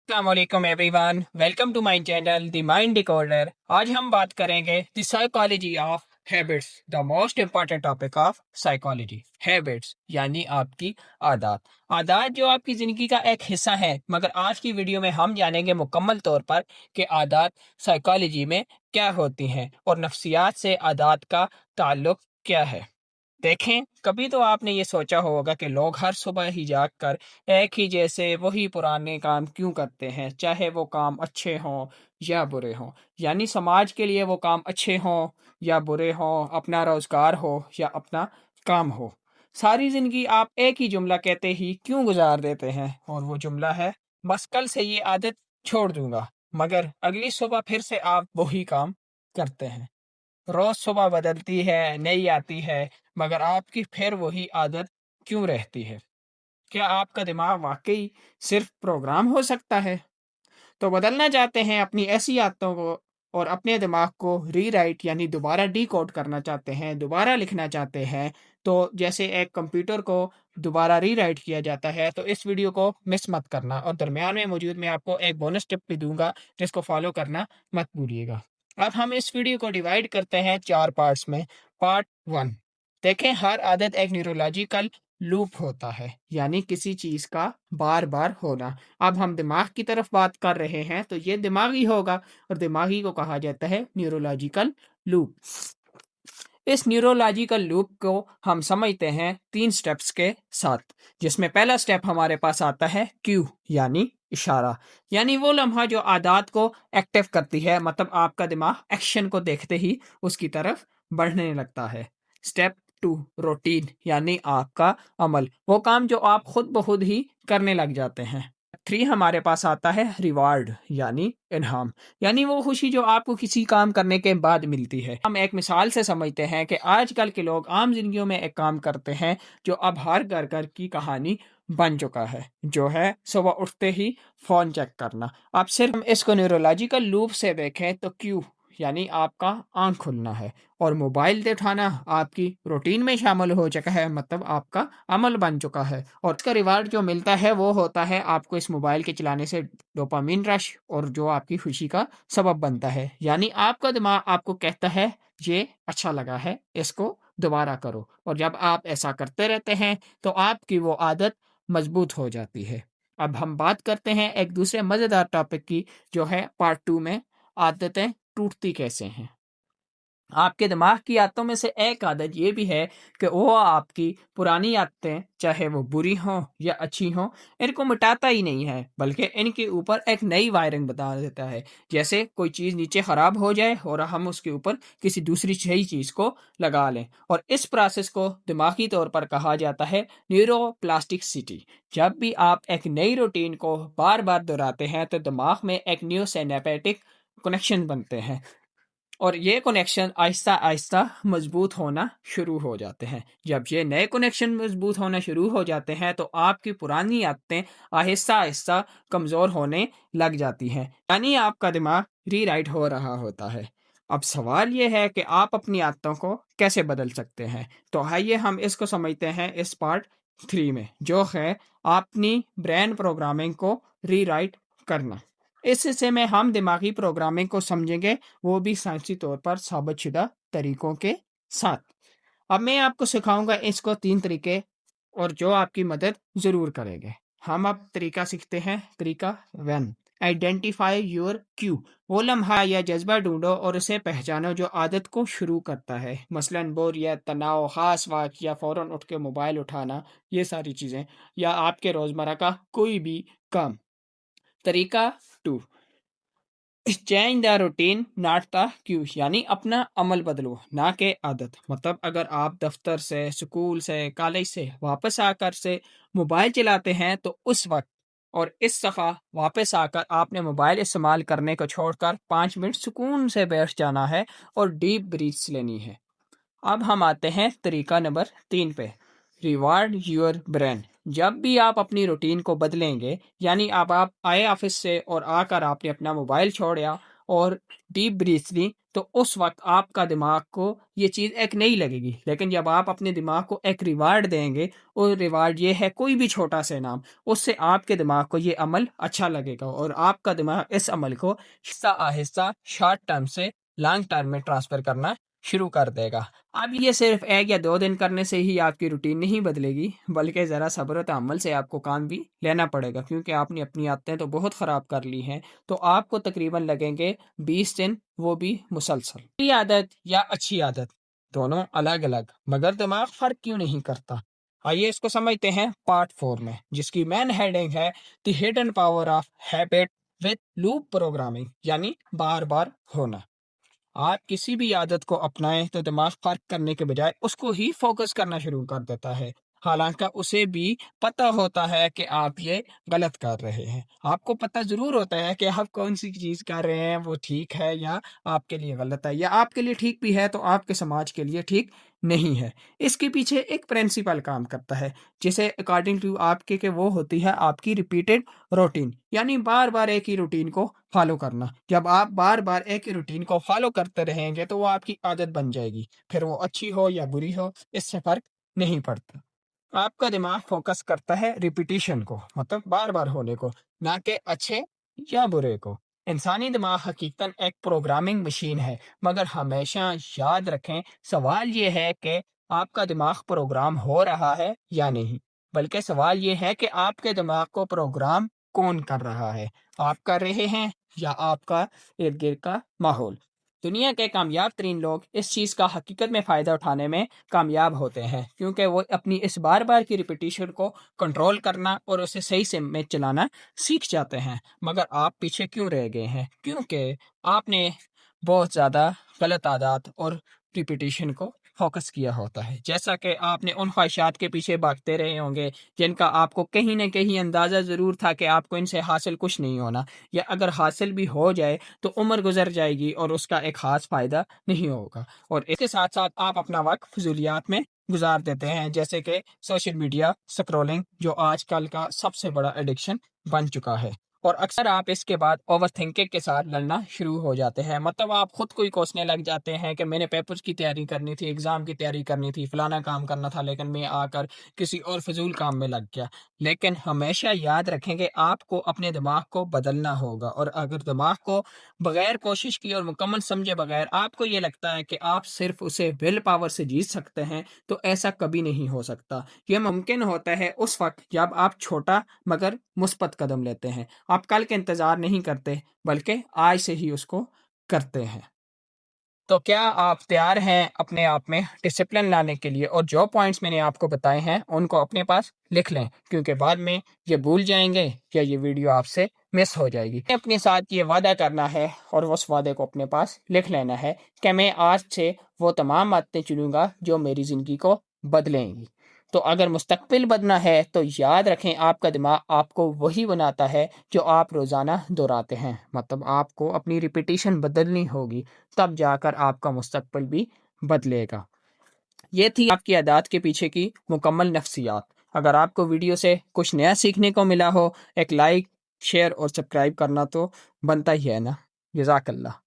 अस्सलामुअलैकुम everyone, welcome to my channel the mind decoder. आज हम बात करेंगे the psychology of habits, the most important topic of psychology. Habits यानी आपकी आदत। आदत जो आपकी ज़िंदगी का एक हिस्सा है, मगर आज की वीडियो में हम जानेंगे मुकम्मल तौर पर कि आदत साइकोलॉजी में क्या होती हैं और नफ्सियात से आदत का ताल्लुक क्या है। देखें, कभी तो आपने ये सोचा होगा कि लोग हर सुबह ही जागकर एक ही जैसे वही पुराने काम क्यों करते हैं, चाहे वो काम अच्छे हों या बुरे हों। यानी समाज के लिए वो काम अच्छे हों या बुरे हों, अपना रोजगार हो या अपना काम हो, सारी जिंदगी आप एक ही जुमला कहते ही क्यों गुजार देते हैं, और वो जुमला है, बस कल से ये आदत छोड़ दूंगा। मगर अगली सुबह फिर से आप वही काम करते हैं। रोज सुबह बदलती है, नई आती है, मगर आपकी फिर वही आदत क्यों रहती है? क्या आपका दिमाग वाकई सिर्फ प्रोग्राम हो सकता है? तो बदलना चाहते हैं अपनी ऐसी आदतों को और अपने दिमाग को रीराइट यानी दोबारा डिकोड करना चाहते हैं, दोबारा लिखना चाहते हैं। तो जैसे एक कंप्यूटर को दोबारा रीराइट किया जाता है, तो इस वीडियो को मिस मत करना, और दरमियान में मौजूद मैं आपको एक बोनस टिप भी दूंगा जिसको फॉलो करना मत भूलिएगा। अब हम इस वीडियो को डिवाइड करते हैं 4 पार्ट्स में। पार्ट 1, देखें, हर आदत एक न्यूरोलॉजिकल लूप होता है, यानी किसी चीज का बार बार होना। अब हम दिमाग की तरफ बात कर रहे हैं, तो ये दिमागी होगा, और दिमागी को कहा जाता है न्यूरोलॉजिकल लूप। इस न्यूरोलॉजिकल लूप को हम समझते हैं 3 स्टेप्स के साथ, जिसमें पहला स्टेप हमारे पास आता है क्यू यानी इशारा। यानी वो लम्हा जो आदत को एक्टिव करती है, मतलब आपका दिमाग एक्शन को देखते ही उसकी तरफ बढ़ने लगता है। स्टेप 2, रूटीन यानी आपका अमल, वो काम जो आप खुद ब खुद ही करने लग जाते हैं। 3 हमारे पास आता है रिवार्ड यानी इनाम, यानी वो खुशी जो आपको किसी काम करने के बाद मिलती है। हम एक मिसाल से समझते हैं कि आजकल के लोग आम जिंदगियों में एक काम करते हैं जो अब हर घर घर की कहानी बन चुका है, जो है सुबह उठते ही फोन चेक करना। अब सिर्फ हम इसको न्यूरोलॉजिकल लूप से देखें तो क्यू यानी आपका आंख खुलना है, और मोबाइल से उठाना आपकी रूटीन में शामिल हो चुका है, मतलब आपका अमल बन चुका है। और इसका रिवार्ड जो मिलता है वो होता है आपको इस मोबाइल के चलाने से डोपामिन रश, और जो आपकी खुशी का सबब बनता है। यानी आपका दिमाग आपको कहता है ये अच्छा लगा है, इसको दोबारा करो, और जब आप ऐसा करते रहते हैं तो आपकी वो आदत मजबूत हो जाती है। अब हम बात करते हैं एक दूसरे मज़ेदार टॉपिक की, जो है पार्ट 2 में, आदतें टूटती कैसे हैं। आपके दिमाग की आदतों में से एक आदत ये भी है कि वो आपकी पुरानी आदतें, चाहे वो बुरी हों या अच्छी हों, इनको मिटाता ही नहीं है, बल्कि इनके ऊपर एक नई वायरिंग बता देता है। जैसे कोई चीज़ नीचे ख़राब हो जाए और हम उसके ऊपर किसी दूसरी सही चीज़ को लगा लें, और इस प्रोसेस को दिमागी तौर पर कहा जाता है न्यूरोप्लास्टिसिटी। जब भी आप एक नई रूटीन को बार बार दोहराते हैं तो दिमाग में एक न्यू सिनेप्टिक कनेक्शन बनते हैं, और ये कनेक्शन आहिस्ता आहिस्ता मजबूत होना शुरू हो जाते हैं। जब ये नए कनेक्शन मजबूत होना शुरू हो जाते हैं तो आपकी पुरानी आदतें आहिस्ता आहिस्ता कमज़ोर होने लग जाती हैं, यानी आपका दिमाग रीराइट हो रहा होता है। अब सवाल ये है कि आप अपनी आदतों को कैसे बदल सकते हैं। तो आइए हम इसको समझते हैं इस पार्ट 3 में, जो है अपनी ब्रेन प्रोग्रामिंग को रीराइट करना। इस हिस्से में हम दिमागी प्रोग्रामिंग को समझेंगे, वो भी साइंसी तौर पर साबितशुदा तरीकों के साथ। अब मैं आपको सिखाऊंगा इसको 3 तरीके, और जो आपकी मदद ज़रूर करेंगे। हम अब तरीका सीखते हैं, तरीका 1, आइडेंटिफाई योर क्यू। वो लम्हा या जज्बा ढूंढो और उसे पहचानो जो आदत को शुरू करता है, मसलन बोरियत, तनाव, खास वाक़ या फ़ौरन उठ के मोबाइल उठाना, ये सारी चीज़ें, या आपके रोज़मर्रा का कोई भी काम। तरीका 2, change the routine not the Q, यानी अपना अमल बदलो ना के आदत। मतलब अगर आप दफ्तर से, स्कूल से, कॉलेज से वापस आकर से मोबाइल चलाते हैं, तो उस वक्त और इस दफ़ा वापस आकर आपने मोबाइल इस्तेमाल करने को छोड़कर 5 मिनट सुकून से बैठ जाना है और डीप ब्रीथ्स लेनी है। अब हम आते हैं तरीका नंबर 3 पे, रिवार्ड योर ब्रेन। जब भी आप अपनी रूटीन को बदलेंगे, यानी अब आप आए ऑफिस से और आकर आपने अपना मोबाइल छोड़ा اور ڈیپ بریتھ لی تو اس وقت آپ کا دماغ کو یہ چیز ایک نہیں لگے گی. لیکن جب آپ اپنے دماغ کو ایک ریوارڈ دیں گے اور ریوارڈ یہ ہے کوئی بھی چھوٹا سا نام، اس سے آپ کے دماغ کو یہ عمل اچھا لگے گا اور آپ کا دماغ اس عمل کو آہستہ آہستہ شارٹ ٹرم سے لانگ ٹرم میں ٹرانسفر کرنا شروع کر دے گا. اب یہ صرف 1 یا 2 دن کرنے سے ہی آپ کی روٹین نہیں بدلے گی، بلکہ ذرا صبر و تحمل سے آپ کو کام بھی لینا پڑے گا، کیونکہ آپ نے اپنی عادتیں تو بہت خراب کر لی ہیں. تو آپ کو تقریباً لگیں گے 20 دن، وہ بھی مسلسل. اچھی عادت یا اچھی عادت دونوں الگ الگ، مگر دماغ فرق کیوں نہیں کرتا؟ آئیے اس کو سمجھتے ہیں پارٹ 4 میں، جس کی مین ہیڈنگ ہے the hidden power of habit with loop programming, یعنی بار بار ہونا. آپ کسی بھی عادت کو اپنائیں تو دماغ فرق کرنے کے بجائے اس کو ہی فوکس کرنا شروع کر دیتا ہے، حالانکہ اسے بھی پتہ ہوتا ہے کہ آپ یہ غلط کر رہے ہیں. آپ کو پتہ ضرور ہوتا ہے کہ آپ کون سی چیز کر رہے ہیں وہ ٹھیک ہے یا آپ کے لیے غلط ہے، یا آپ کے لیے ٹھیک بھی ہے تو آپ کے سماج کے لیے ٹھیک نہیں ہے. اس کے پیچھے ایک پرنسپل کام کرتا ہے، جسے اکارڈنگ ٹو آپ کے کہ وہ ہوتی ہے آپ کی ریپیٹڈ روٹین، یعنی بار بار ایک ہی روٹین کو فالو کرنا. جب آپ بار بار ایک ہی روٹین کو فالو کرتے رہیں گے تو وہ آپ کی عادت بن جائے گی، پھر وہ اچھی ہو یا بری ہو اس سے فرق نہیں پڑتا. آپ کا دماغ فوکس کرتا ہے ریپیٹیشن کو، مطلب بار بار ہونے کو، نہ کہ اچھے یا برے کو. انسانی دماغ حقیقتاً ایک پروگرامنگ مشین ہے، مگر ہمیشہ یاد رکھیں سوال یہ ہے کہ آپ کا دماغ پروگرام ہو رہا ہے یا نہیں، بلکہ سوال یہ ہے کہ آپ کے دماغ کو پروگرام کون کر رہا ہے، آپ کر رہے ہیں یا آپ کا ارد گرد کا ماحول. دنیا کے کامیاب ترین لوگ اس چیز کا حقیقت میں فائدہ اٹھانے میں کامیاب ہوتے ہیں، کیونکہ وہ اپنی اس بار بار کی ریپیٹیشن کو کنٹرول کرنا اور اسے صحیح سے میں چلانا سیکھ جاتے ہیں. مگر آپ پیچھے کیوں رہ گئے ہیں؟ کیونکہ آپ نے بہت زیادہ غلط عادات اور ریپیٹیشن کو فوکس کیا ہوتا ہے. جیسا کہ آپ نے ان خواہشات کے پیچھے بھاگتے رہے ہوں گے جن کا آپ کو کہیں نہ کہیں اندازہ ضرور تھا کہ آپ کو ان سے حاصل کچھ نہیں ہونا، یا اگر حاصل بھی ہو جائے تو عمر گزر جائے گی اور اس کا ایک خاص فائدہ نہیں ہوگا. اور اس کے ساتھ ساتھ آپ اپنا وقت فضولیات میں گزار دیتے ہیں، جیسے کہ سوشل میڈیا سکرولنگ، جو آج کل کا سب سے بڑا ایڈکشن بن چکا ہے. اور اکثر آپ اس کے بعد اوور تھنکنگ کے ساتھ لڑنا شروع ہو جاتے ہیں، مطلب آپ خود کو ہی کوسنے لگ جاتے ہیں کہ میں نے پیپرز کی تیاری کرنی تھی، ایگزام کی تیاری کرنی تھی، فلانا کام کرنا تھا، لیکن میں آ کر کسی اور فضول کام میں لگ گیا. لیکن ہمیشہ یاد رکھیں کہ آپ کو اپنے دماغ کو بدلنا ہوگا، اور اگر دماغ کو بغیر کوشش کی اور مکمل سمجھے بغیر آپ کو یہ لگتا ہے کہ آپ صرف اسے ول پاور سے جیت سکتے ہیں، تو ایسا کبھی نہیں ہو سکتا. یہ ممکن ہوتا ہے اس وقت جب آپ چھوٹا مگر مثبت قدم لیتے ہیں. آپ کل کا انتظار نہیں کرتے بلکہ آج سے ہی اس کو کرتے ہیں. تو کیا آپ تیار ہیں اپنے آپ میں ڈسپلن لانے کے لیے؟ اور جو پوائنٹس میں نے آپ کو بتائے ہیں ان کو اپنے پاس لکھ لیں، کیونکہ بعد میں یہ بھول جائیں گے یا یہ ویڈیو آپ سے مس ہو جائے گی. اپنے ساتھ یہ وعدہ کرنا ہے اور اس وعدے کو اپنے پاس لکھ لینا ہے کہ میں آج سے وہ تمام عادتیں چنوں گا جو میری زندگی کو بدلیں گی. تو اگر مستقبل بدلنا ہے تو یاد رکھیں آپ کا دماغ آپ کو وہی بناتا ہے جو آپ روزانہ دہراتے ہیں. مطلب آپ کو اپنی ریپیٹیشن بدلنی ہوگی، تب جا کر آپ کا مستقبل بھی بدلے گا. یہ تھی آپ کی عادات کے پیچھے کی مکمل نفسیات. اگر آپ کو ویڈیو سے کچھ نیا سیکھنے کو ملا ہو، ایک لائک، شیئر اور سبسکرائب کرنا تو بنتا ہی ہے نا. جزاک اللہ.